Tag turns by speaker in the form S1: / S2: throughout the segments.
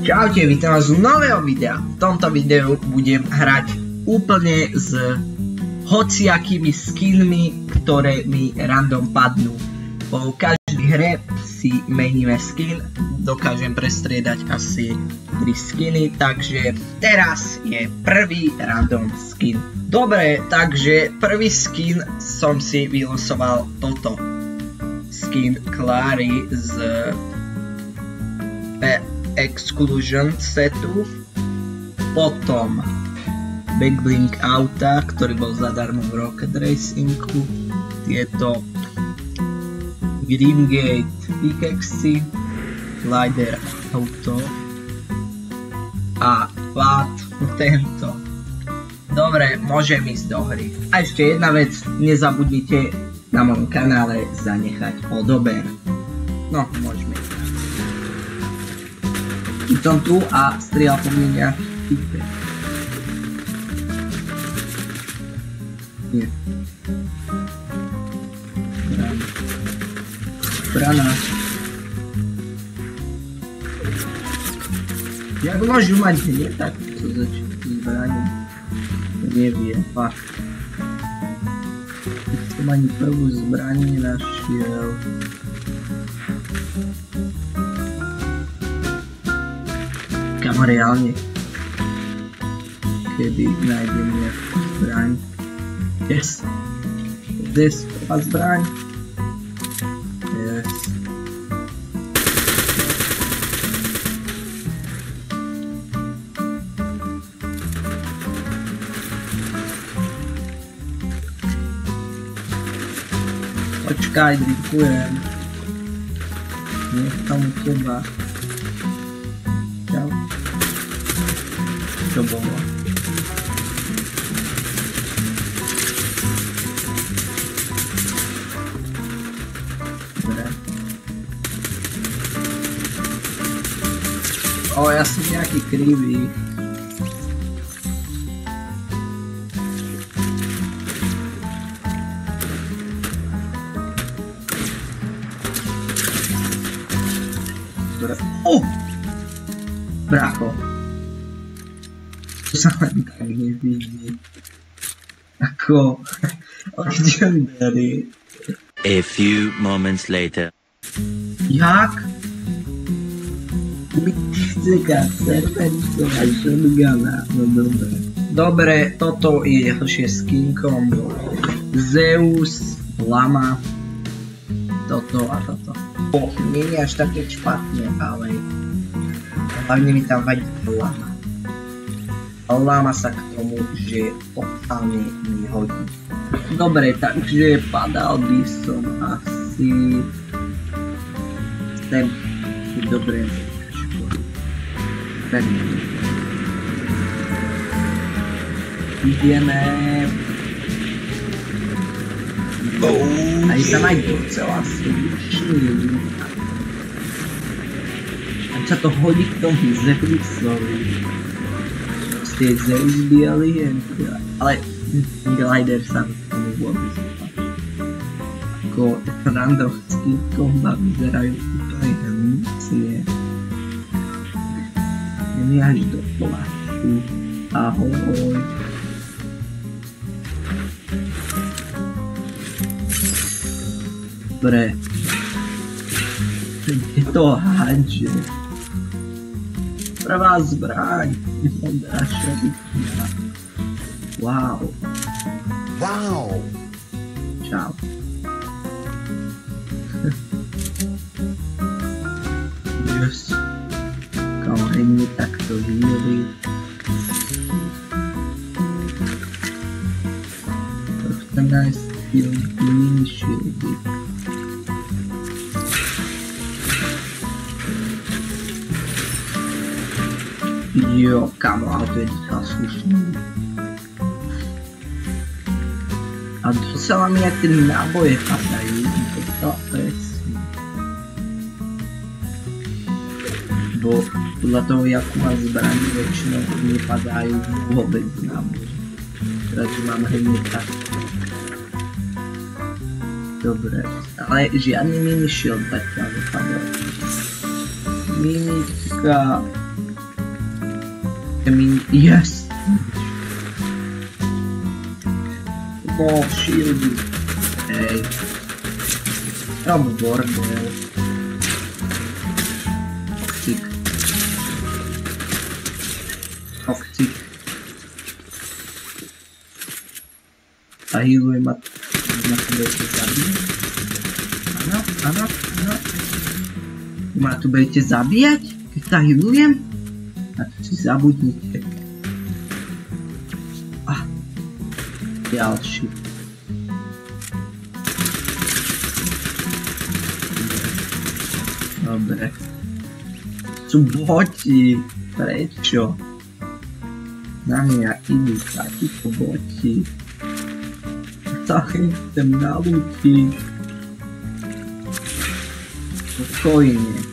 S1: Čaute, vítam vás z nového videa. V tomto videu budem hrať úplne s hociakými skinmi, ktoré mi random padnú. Po každej hre si meníme skin, dokážem prestriedať asi 3 skiny, takže teraz je prvý random skin. Dobre, takže prvý skin som si vylosoval toto. Skin Clary z Exclusion setu, potom Backblink auta, ktorý bol zadarmo v Rocket Racingu, tieto Grimgate pickaxy, Glider auto a plat tento. Dobre, môžem ísť do hry. A ešte jedna vec, nezabudnite na mojom kanále zanechať odober. No, môžeme. Som tu a strieľal po mne nejaký typek. Nie. Brana. Jak môžu mať hneď takto začiatku zbraní? Neviem, fakt. Keď som ani prvú zbraň nenašiel. Kamo reálne, keby nájdem nejakú zbraň. Yes. This prvá zbraň. Yes. Počkaj, drinkujem. Nech tam u teba. Čau. Čo bolo? Dobre. O, ja som nejaký krivý. Dobre. Brácho. To sa len tak nevidí. Ako legendary.
S2: A few moments later.
S1: Jak? Mi chce servencovať shotguna. No dobre. Dobre, toto je ďalšie skinkom. Zeus, Lama. Toto a toto. Nie je až také špatne, ale hlavne mi tam vadí Lama. Lama sa k tomu, že totálne mi hodí. Dobre, takže padal by som asi sem si dobre školy. Ideme. Aj sa aj docela slušný. A sa to hodí k tomu Zeusovi. Proste Zeus bielý, ale Glider sa mi k tomu vôbec nepáči. Ako randovský komba vyzerajú úplne hnície. Jen je až do plastu. Ahoj. Dobre. Je to hádže. Prvá zbraň. Modrášia vychýna. Wow.
S3: Wow.
S1: Čau. Yes. Kamo takto víry. To chce nájsť mini shieldy. Jo, kamo, ale to je docela slušný. A docela mi jak ty náboje padajú, to presne. Bo podľa toho, jak má zbraň, väčšinou nepadajú vôbec náboje. Teraz mám hneď tak. Dobre, ale žiadny mini shield zatiaľ nepadol. Minická Yes! Bol shieldy. Hej. Rob bordel. Cik. Cik. A healuje ma to budete zabíjať? Áno. Ma tu budete zabíjať? Keď sa healujem? A to si zabudnite. Ďalší. Dobre. Sú boti. Prečo? Na mňa idú takíto boti. Sa chcem nalútiť. Spokojne.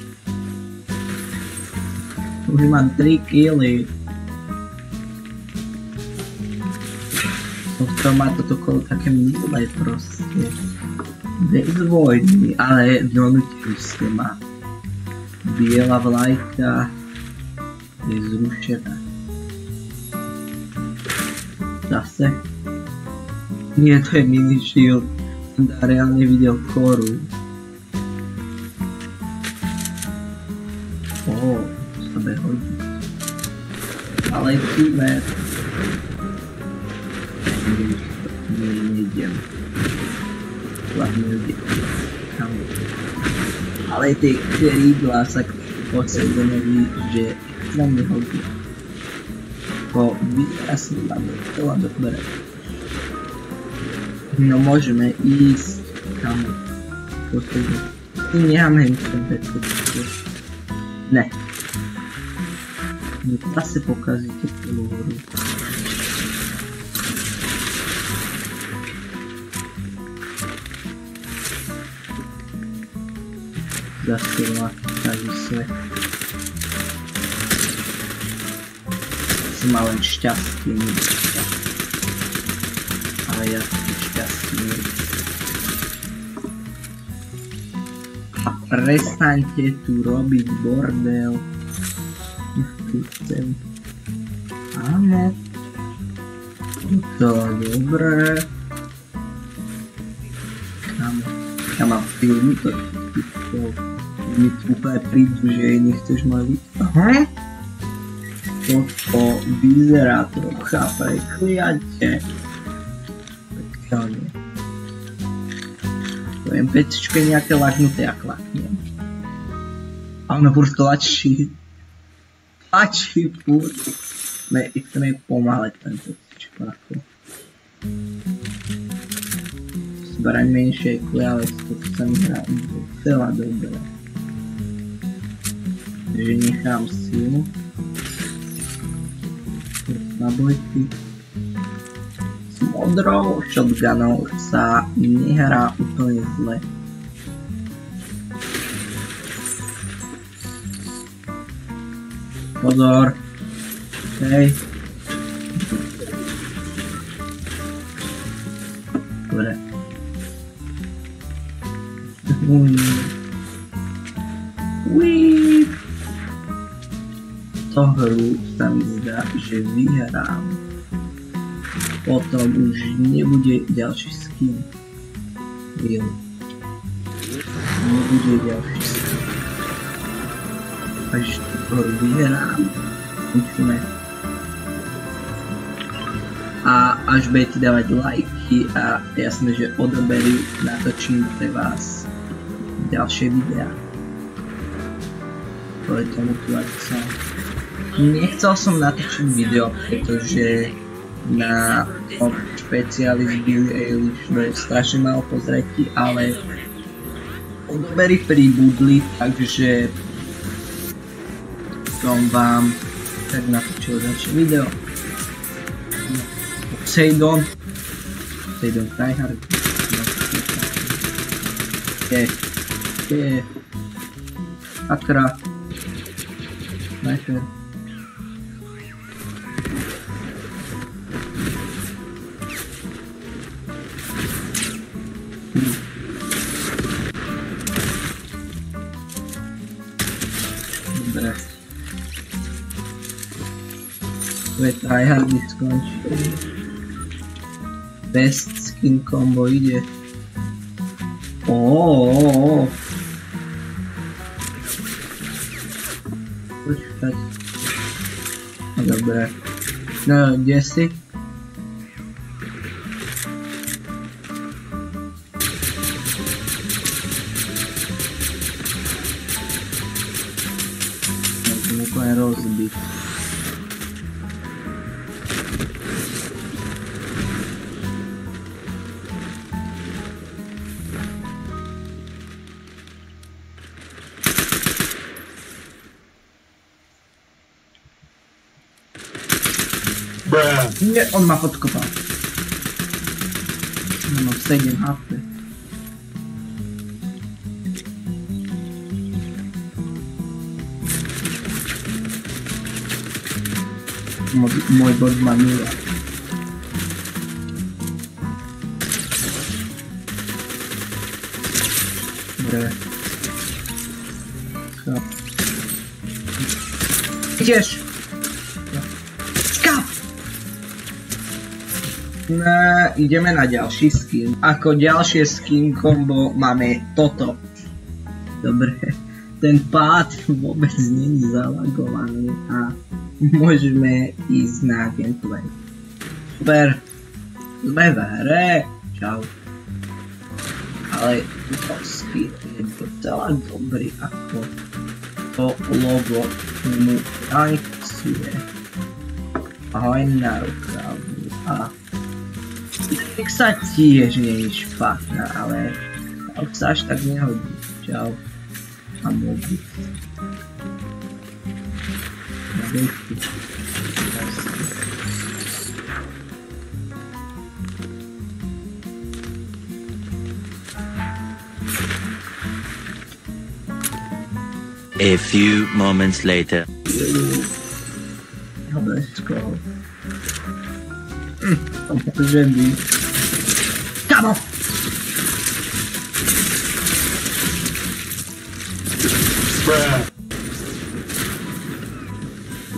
S1: Už mám 3 killy. To má toto kolo také milé proste. Bez vojny, ale donútili ste ma. Biela vlajka je zrušená. Zase? Nie, to je mini shield. Som reálne videl koru. To sa bude hodiť. Ale letíme. Nejdem. Hlavne ľudia. Ale tie krídla sa posedonoví, že sa mi hodí. Po výrazne máme veľa dobre. No môžeme ísť tam. Posledne. Necháme im ten bezpečný. Ne. Zase pokazíte celú hru. Zase taký svet. Si mal len šťastie, nie šťastie. Ale ja som šťastný. A prestaňte tu robiť bordel. Tu chcem. Áno. To je dobré. Ja mám filmy, to mi úplne prídu, že nechceš ma vidieť. Aha. Toto vyzerá trocha prekliate. Pekne. Poviem, pecičko je nejaké laknuté, ja klaknem. A ono furt tlačí. Tlačí furt. Chceme pomáhať ten pecičko ako. Zbraň menšie ale to sa mi hrá celá dobré. Takže nechám silu. Na bojky. S modrou shotgunou sa nehrá úplne zle. Pozor. Hej. Dobre. To hru sa mi zdá, že vyhrám. Potom už nebude ďalší skin. Nebude ďalší skin. Až tú hru vyhrám. Musíme. A až budete dávať lajky a jasné, že odobery natočím pre vás ďalšie videá. Kvôli tomu tu sa. Nechcel som natočiť video, pretože na špeciály z Billie Eilish je strašne málo pozretí, ale odobery pribudli, takže som vám tak natočil ďalšie video. Poseidon tryhard. Akra. Sniper. Dobre. Veď tryhardy skončili. Best skin combo ide. Počkať. No dobré. No, kde si? Môžem úplne rozbiť. Nie, on ma podkopal. Mám 7 HP. Môj bod má 0. Dobre. Ideš! Ideme na ďalší skin. Ako ďalšie skin combo máme toto. Dobre, ten pád vôbec nie je zalagovaný a môžeme ísť na gameplay. Super, sme v hre. Čau. Ale tento skin je docela dobrý, ako to logo mu tancuje. Ahoj na rukavu a tak sa tiež nie je špatná, ale už sa až tak nehodí. Čau. A môžu. Na dejky.
S2: A few moments later.
S1: Let's go. Že by... Kamo!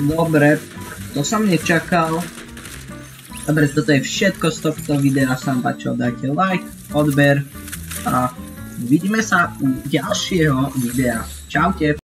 S1: Dobre, to som nečakal. Dobre, toto je všetko z tohto videa, sa vám páčilo, dajte like, odber a vidíme sa u ďalšieho videa. Čaute!